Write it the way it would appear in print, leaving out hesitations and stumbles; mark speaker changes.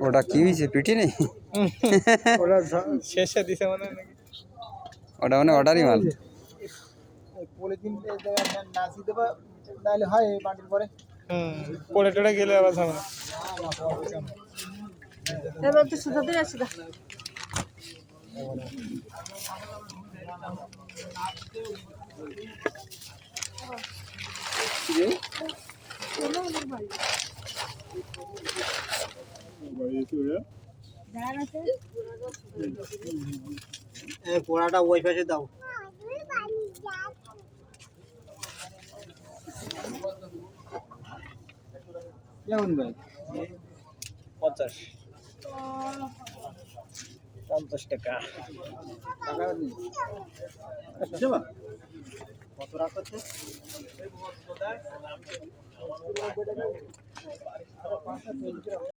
Speaker 1: ওটা কি হয়েছে পিটি নেই
Speaker 2: ওটা শেষে দিছে মানে নাকি
Speaker 1: ওটা মানে অর্ডারই মাল
Speaker 2: পলিথিন নাচি দেবা তাহলে হয় এই বাটির পরে পড়ে টড়ে গেলে আবার ঝামেলা
Speaker 3: এবার তো সুতা দিয়ে আসছে
Speaker 2: পোড়াটা ওই পাশে দাও কেমন ভাই 50 টাকা কত রাখ হচ্ছে